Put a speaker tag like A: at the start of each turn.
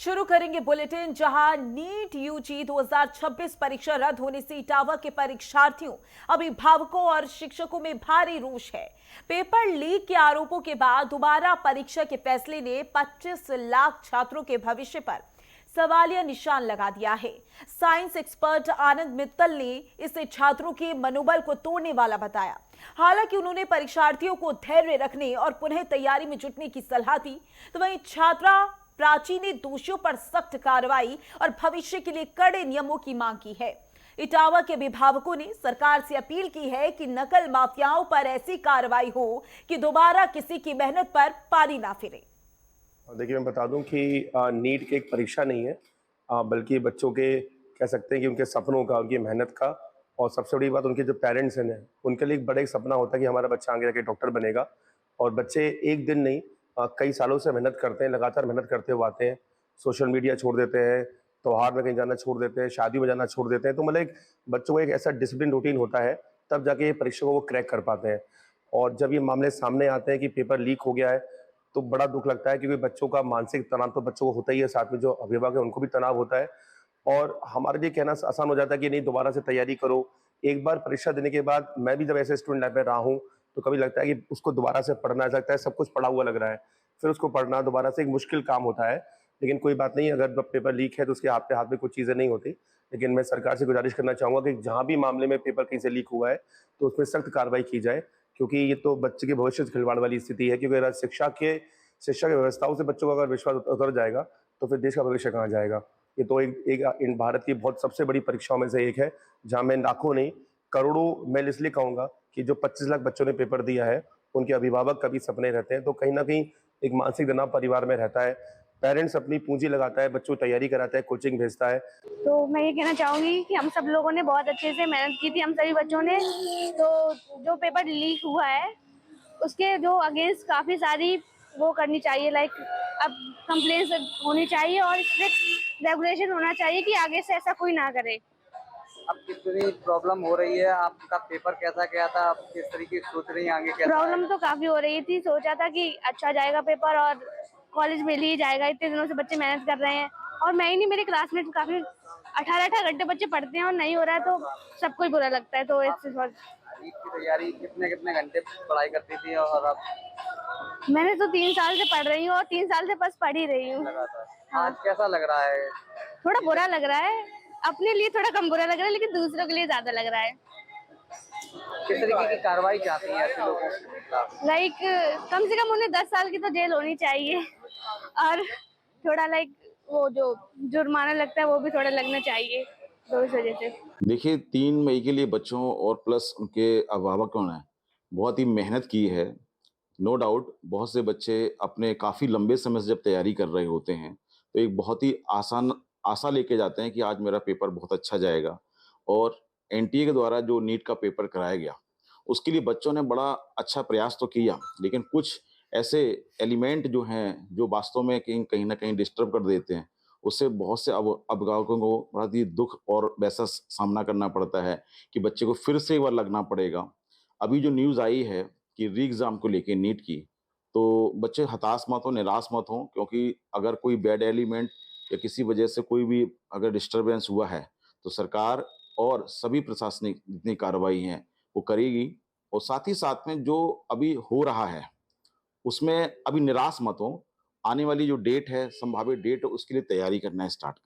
A: शुरू करेंगे बुलेटिन जहां नीट यूजी 2026 परीक्षा रद्द होने से इटावा के परीक्षार्थियों, अभिभावकों और शिक्षकों में भारी रोष है। पेपर लीक के आरोपों के बाद दोबारा परीक्षा के फैसले ने 25 लाख छात्रों के भविष्य पर सवालिया निशान लगा दिया है। साइंस एक्सपर्ट आनंद मित्तल ने इसे छात्रों के मनोबल को तोड़ने वाला बताया। हालांकि उन्होंने परीक्षार्थियों को धैर्य रखने और पुनः तैयारी में जुटने की सलाह दी, तो वहीं छात्रा प्राची ने दोषियों पर सख्त कार्रवाई और भविष्य के लिए कड़े नियमों की मांग की है। इटावा के अभिभावकों ने सरकार से अपील की है कि नकल माफियाओं पर ऐसी कार्रवाई हो कि दोबारा किसी की मेहनत पर पानी ना फिरे।
B: देखिए, मैं बता दूं कि नीट की एक परीक्षा नहीं है, बल्कि बच्चों के कह सकते हैं कि उनके सपनों का, उनकी मेहनत का, और सबसे बड़ी बात उनके जो पेरेंट्स हैं उनके लिए एक बड़ा एक सपना होता है कि हमारा बच्चा आगे जाके डॉक्टर बनेगा। और बच्चे एक दिन नहीं, कई सालों से मेहनत करते हैं, लगातार मेहनत करते हुए आते हैं। सोशल मीडिया छोड़ देते हैं, त्योहार में कहीं जाना छोड़ देते हैं, शादी में जाना छोड़ देते हैं। तो मतलब एक बच्चों को एक ऐसा डिसिप्लिन रूटीन होता है, तब जाके ये परीक्षा को वो क्रैक कर पाते हैं। और जब ये मामले सामने आते हैं कि पेपर लीक हो गया है, तो बड़ा दुख लगता है, क्योंकि बच्चों का मानसिक तनाव तो बच्चों को होता ही है, साथ में जो अभिभावक है उनको भी तनाव होता है। और हमारे लिए कहना आसान हो जाता है कि नहीं, दोबारा से तैयारी करो। एक बार परीक्षा देने के बाद मैं भी जब ऐसे स्टूडेंट लाइफ में रहा हूँ, तो कभी लगता है कि उसको दोबारा से पढ़ना, ऐसा लगता है सब कुछ पढ़ा हुआ लग रहा है, फिर उसको पढ़ना दोबारा से एक मुश्किल काम होता है। लेकिन कोई बात नहीं, अगर पेपर लीक है तो उसके हाथ में कुछ चीज़ें नहीं होती। लेकिन मैं सरकार से गुजारिश करना चाहूँगा कि जहाँ भी मामले में पेपर कहीं से लीक हुआ है, तो उसमें सख्त कार्रवाई की जाए, क्योंकि ये तो बच्चे के भविष्य से खिलवाड़ वाली स्थिति है। क्योंकि अगर शिक्षा की व्यवस्थाओं से बच्चों का अगर विश्वास उतर जाएगा, तो फिर देश का भविष्य कहाँ जाएगा। ये तो एक इन भारत की बहुत सबसे बड़ी परीक्षाओं में से एक है, जहाँ मैं लाखों नहीं, करोड़ों, मैं इसलिए कहूँगा कि जो 25 लाख बच्चों ने पेपर दिया है, उनके अभिभावक का भी सपने रहते हैं। तो कहीं न कहीं एक मानसिक तनाव परिवार में रहता है। पेरेंट्स अपनी पूँजी लगाता है, बच्चों को तैयारी कराता है, कोचिंग भेजता है।
C: तो मैं ये कहना चाहूँगी कि हम सब लोगों ने बहुत अच्छे से मेहनत की थी, हम सभी बच्चों ने। तो जो पेपर लीक हुआ है, उसके जो अगेंस्ट काफ़ी सारी वो करनी चाहिए, लाइक अब कंप्लेंट्स होनी चाहिए और स्ट्रिक्ट रेगुलेशन होना चाहिए कि आगे से ऐसा कोई ना करे।
D: अब कितनी प्रॉब्लम हो रही है, आपका पेपर कैसा गया था, आप किस तरीके से सोच रही हैं आगे कैसा
C: प्रॉब्लम
D: आएगा?
C: तो काफ़ी हो रही थी, सोचा था कि अच्छा जाएगा पेपर और कॉलेज मिल ही जाएगा, इतने दिनों से बच्चे मेहनत कर रहे हैं। और मैं ही नहीं, मेरे क्लासमेट काफ़ी 18-18 घंटे बच्चे पढ़ते हैं और नहीं हो रहा है, तो सबको ही बुरा लगता है। तो इससे
D: नीट की तैयारी कितने कितने घंटे पढ़ाई करती थी और अब
C: मैंने तो 3 साल से पढ़ रही हूँ और 3 साल से बस पढ़ ही रही हूँ।
D: लगातार
C: हाँ,
D: आज कैसा लग रहा है?
C: थोड़ा बुरा लग रहा है। अपने लिए थोड़ा कम बुरा लग रहा है, लेकिन दूसरों के लिए ज़्यादा लग रहा है।
D: किस तरीके की कार्रवाई चाहती हैं ऐसे लोगों के खिलाफ?
C: लाइक कम से कम उन्हें 10 साल की तो जेल होनी चाहिए और थोड़ा लाइक वो जो जुर्माना लगता है वो भी थोड़ा लगना चाहिए, तो इस वजह से।
E: देखिए, 3 मई के लिए बच्चों और प्लस उनके अभिभावकों ने बहुत ही मेहनत की है। नो डाउट बहुत से बच्चे अपने काफ़ी लंबे समय से जब तैयारी कर रहे होते हैं, तो एक बहुत ही आसान आशा लेके जाते हैं कि आज मेरा पेपर बहुत अच्छा जाएगा। और एनटीए के द्वारा जो नीट का पेपर कराया गया, उसके लिए बच्चों ने बड़ा अच्छा प्रयास तो किया, लेकिन कुछ ऐसे एलिमेंट जो हैं, जो वास्तव में कहीं कहीं न कहीं डिस्टर्ब कर देते हैं, उससे बहुत से अभिभावकों को बड़ा ही दुःख और वैसा सामना करना पड़ता है कि बच्चे को फिर से एक बार लगना पड़ेगा। अभी जो न्यूज़ आई है कि री-एग्ज़ाम को लेके नीट की, तो बच्चे हताश मत हों, निराश मत हों, क्योंकि अगर कोई बैड एलिमेंट या किसी वजह से कोई भी अगर डिस्टर्बेंस हुआ है, तो सरकार और सभी प्रशासनिक जितनी कार्रवाई हैं, वो करेगी। और साथ ही साथ में जो अभी हो रहा है, उसमें अभी निराश मत हों। आने वाली जो डेट है, संभावित डेट है, उसके लिए तैयारी करना स्टार्ट करें।